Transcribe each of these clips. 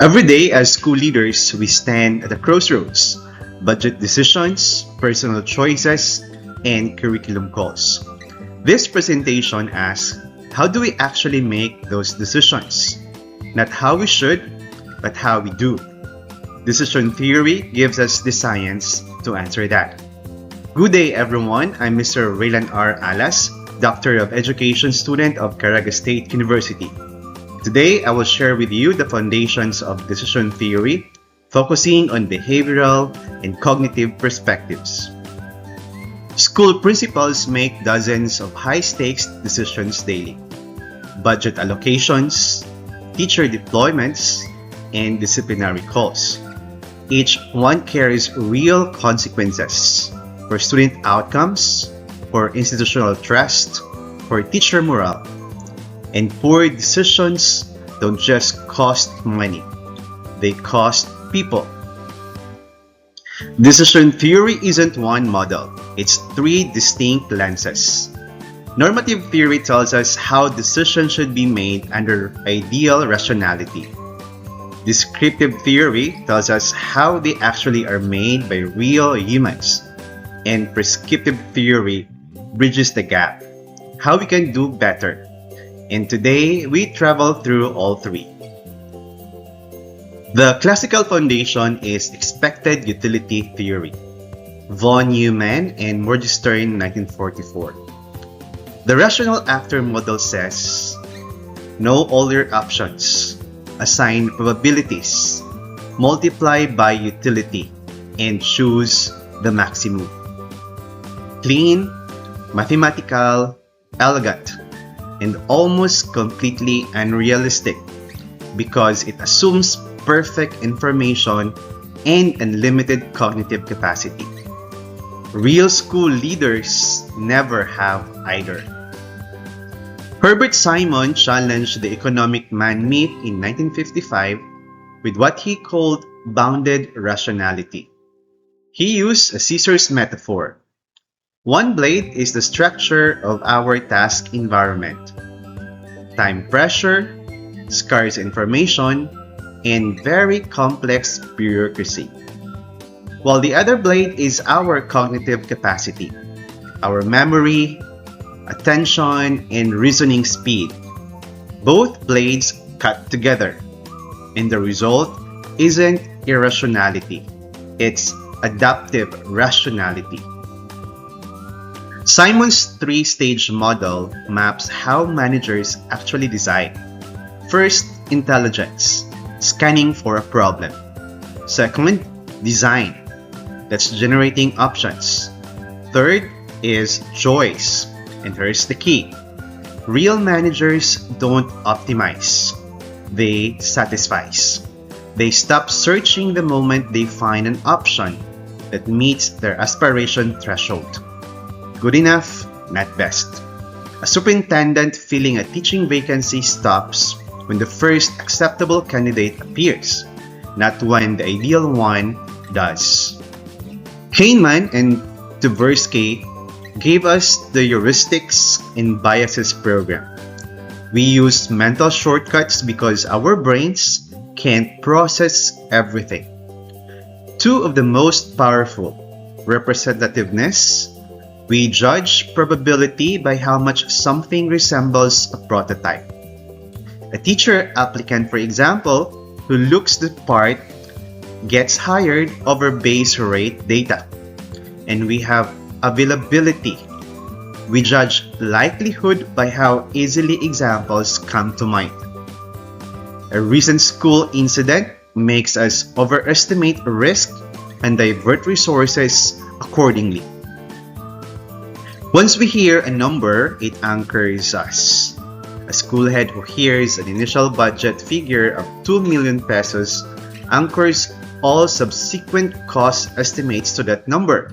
Every day, as school leaders, we stand at a crossroads: budget decisions, personal choices, and curriculum goals. This presentation asks, how do we actually make those decisions? Not how we should, but how we do. Decision theory gives us the science to answer that. Good day, everyone. I'm Mr. Raylan R. Alas, Doctor of Education student of Caraga State University. Today, I will share with you the foundations of decision theory, focusing on behavioral and cognitive perspectives. School principals make dozens of high-stakes decisions daily: budget allocations, teacher deployments, and disciplinary calls. Each one carries real consequences for student outcomes, for institutional trust, for teacher morale. And poor decisions don't just cost money, they cost people. Decision theory isn't one model, it's three distinct lenses. Normative theory tells us how decisions should be made under ideal rationality. Descriptive theory tells us how they actually are made by real humans. And prescriptive theory bridges the gap, how we can do better. And today, we travel through all three. The classical foundation is expected utility theory, von Neumann and Morgenstern, 1944. The rational actor model says, know all your options, assign probabilities, multiply by utility, and choose the maximum. Clean, mathematical, elegant, and almost completely unrealistic because it assumes perfect information and unlimited cognitive capacity. Real school leaders never have either. Herbert Simon challenged the economic man myth in 1955 with what he called bounded rationality. He used a scissors metaphor. One blade is the structure of our task environment: time pressure, scarce information, and very complex bureaucracy. While the other blade is our cognitive capacity, our memory, attention, and reasoning speed. Both blades cut together, and the result isn't irrationality, it's adaptive rationality. Simon's three-stage model maps how managers actually decide. First, intelligence, scanning for a problem. Second, design, that's generating options. Third is choice, and here's the key. Real managers don't optimize, they satisfice. They stop searching the moment they find an option that meets their aspiration threshold. Good enough, not best. A superintendent filling a teaching vacancy stops when the first acceptable candidate appears, not when the ideal one does. Kahneman and Tversky gave us the heuristics and biases program. We use mental shortcuts because our brains can't process everything. Two of the most powerful: representativeness. We judge probability by how much something resembles a prototype. A teacher applicant, for example, who looks the part gets hired over base rate data. And we have availability. We judge likelihood by how easily examples come to mind. A recent school incident makes us overestimate risk and divert resources accordingly. Once we hear a number, it anchors us. A school head who hears an initial budget figure of 2 million pesos anchors all subsequent cost estimates to that number,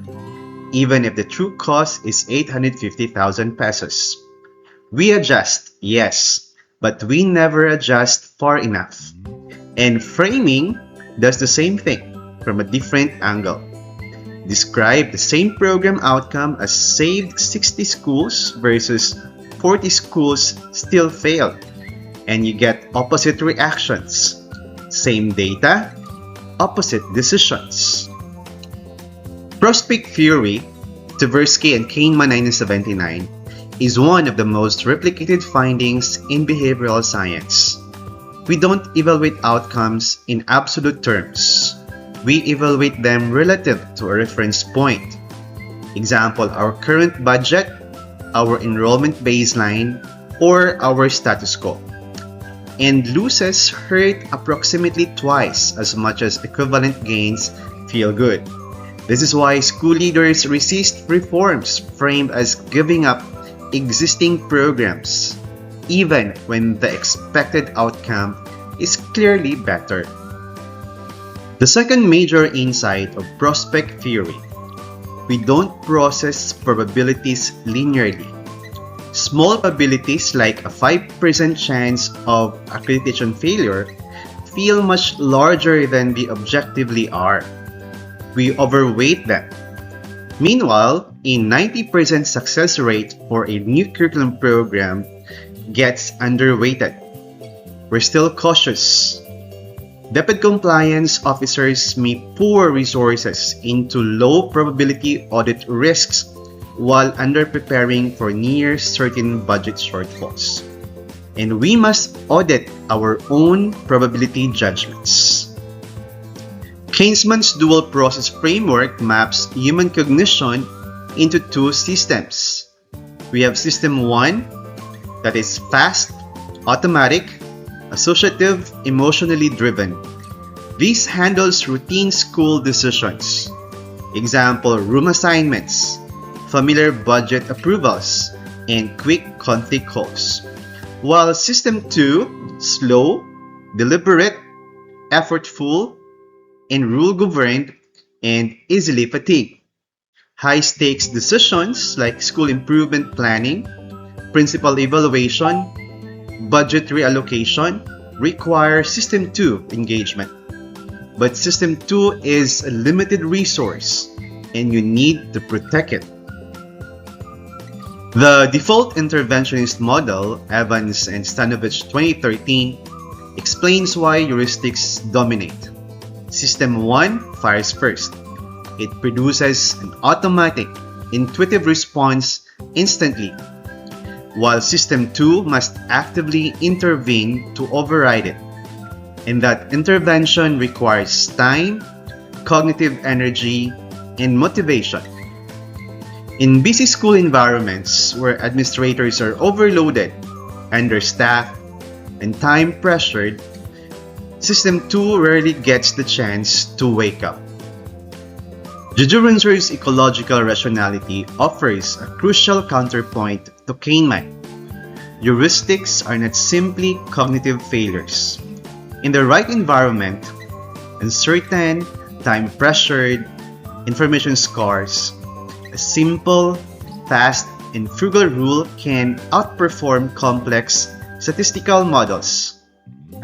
even if the true cost is 850,000 pesos. We adjust, yes, but we never adjust far enough. And framing does the same thing from a different angle. Describe the same program outcome as saved 60 schools versus 40 schools still failed, and you get opposite reactions. Same data, opposite decisions. Prospect theory, Tversky and Kahneman 1979, is one of the most replicated findings in behavioral science. We don't evaluate outcomes in absolute terms. We evaluate them relative to a reference point. Example, our current budget, our enrollment baseline, or our status quo. And losses hurt approximately twice as much as equivalent gains feel good. This is why school leaders resist reforms framed as giving up existing programs, even when the expected outcome is clearly better. The second major insight of prospect theory: we don't process probabilities linearly. Small probabilities like a 5% chance of accreditation failure feel much larger than they objectively are. We overweight them. Meanwhile, a 90% success rate for a new curriculum program gets underweighted. We're still cautious. DepEd compliance officers may pour resources into low probability audit risks while under-preparing for near certain budget shortfalls. And we must audit our own probability judgments. Kahneman's dual process framework maps human cognition into two systems. We have system 1, that is fast, automatic, associative, emotionally driven. This handles routine school decisions. Example, room assignments, familiar budget approvals, and quick conflict calls. While system 2, slow, deliberate, effortful, and rule-governed, and easily fatigued. High-stakes decisions like school improvement planning, principal evaluation, budget reallocation require System 2 engagement. But System 2 is a limited resource, and you need to protect it. The default interventionist model, Evans and Stanovich 2013, explains why heuristics dominate. System 1 fires first. It produces an automatic, intuitive response instantly, while System 2 must actively intervene to override it. And that intervention requires time, cognitive energy, and motivation. In busy school environments where administrators are overloaded, understaffed, and time-pressured, System 2 rarely gets the chance to wake up. Juju-Winzer's ecological rationality offers a crucial counterpoint to Kahneman. Heuristics are not simply cognitive failures. In the right environment, uncertain, time-pressured, information scarce, a simple, fast, and frugal rule can outperform complex statistical models.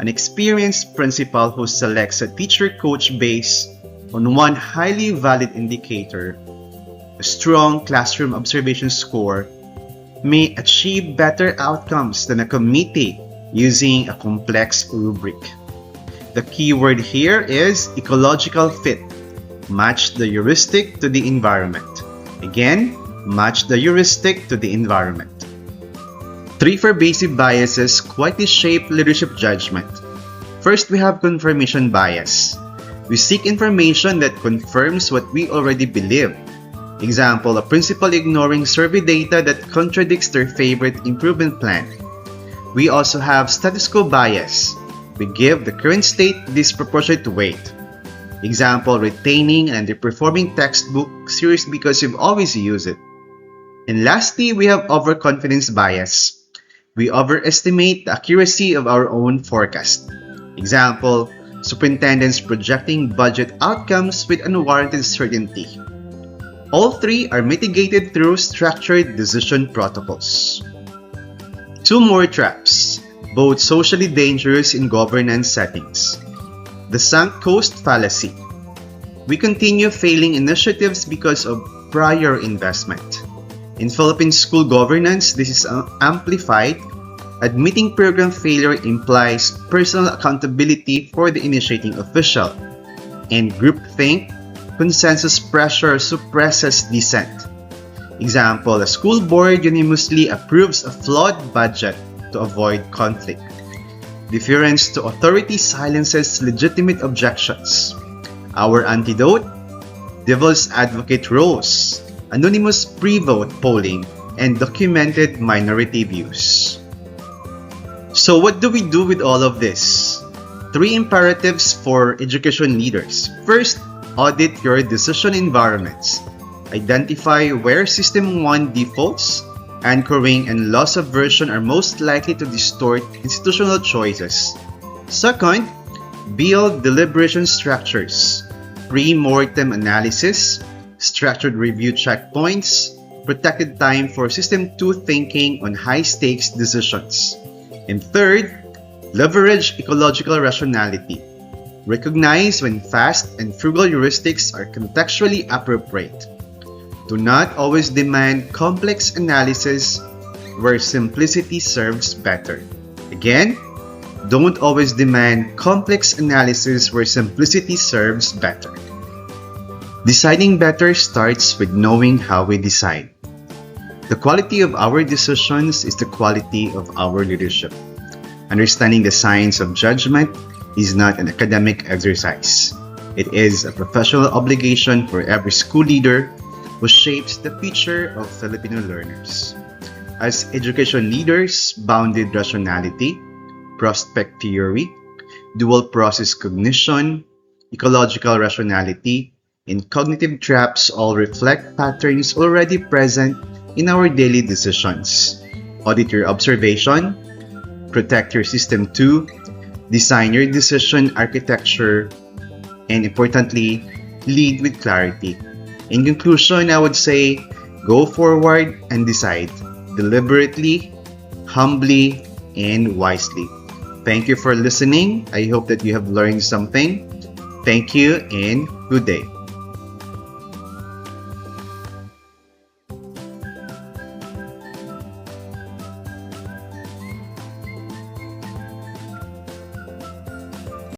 An experienced principal who selects a teacher-coach based on one highly valid indicator, a strong classroom observation score, may achieve better outcomes than a committee using a complex rubric. The key word here is ecological fit. Match the heuristic to the environment. Again, match the heuristic to the environment. 3 pervasive biases quietly shape leadership judgment. First, we have confirmation bias. We seek information that confirms what we already believe. Example, a principal ignoring survey data that contradicts their favorite improvement plan. We also have status quo bias. We give the current state disproportionate weight. Example, retaining an underperforming textbook series because you've always used it. And lastly, we have overconfidence bias. We overestimate the accuracy of our own forecast. Example, superintendents projecting budget outcomes with unwarranted certainty. All 3 are mitigated through structured decision protocols. 2 more traps, both socially dangerous in governance settings. The sunk cost fallacy. We continue failing initiatives because of prior investment. In Philippine school governance, this is amplified Admitting program failure implies personal accountability for the initiating official, and groupthink, consensus pressure suppresses dissent. Example, a school board unanimously approves a flawed budget to avoid conflict. Deference to authority silences legitimate objections. Our antidote? Devil's advocate roles, anonymous pre-vote polling, and documented minority views. So what do we do with all of this? 3 imperatives for education leaders. First, audit your decision environments. Identify where System 1 defaults, anchoring, and loss aversion are most likely to distort institutional choices. Second, build deliberation structures. Pre-mortem analysis, structured review checkpoints, protected time for System 2 thinking on high-stakes decisions. And third, leverage ecological rationality. Recognize when fast and frugal heuristics are contextually appropriate. Do not always demand complex analysis where simplicity serves better. Again, don't always demand complex analysis where simplicity serves better. Deciding better starts with knowing how we decide. The quality of our decisions is the quality of our leadership. Understanding the science of judgment is not an academic exercise. It is a professional obligation for every school leader who shapes the future of Filipino learners. As education leaders, bounded rationality, prospect theory, dual process cognition, ecological rationality, and cognitive traps all reflect patterns already present in our daily decisions. Audit your observation, protect your System 2, design your decision architecture, and importantly, lead with clarity. In conclusion, I would say, go forward and decide deliberately, humbly, and wisely. Thank you for listening. I hope that you have learned something. Thank you and good day.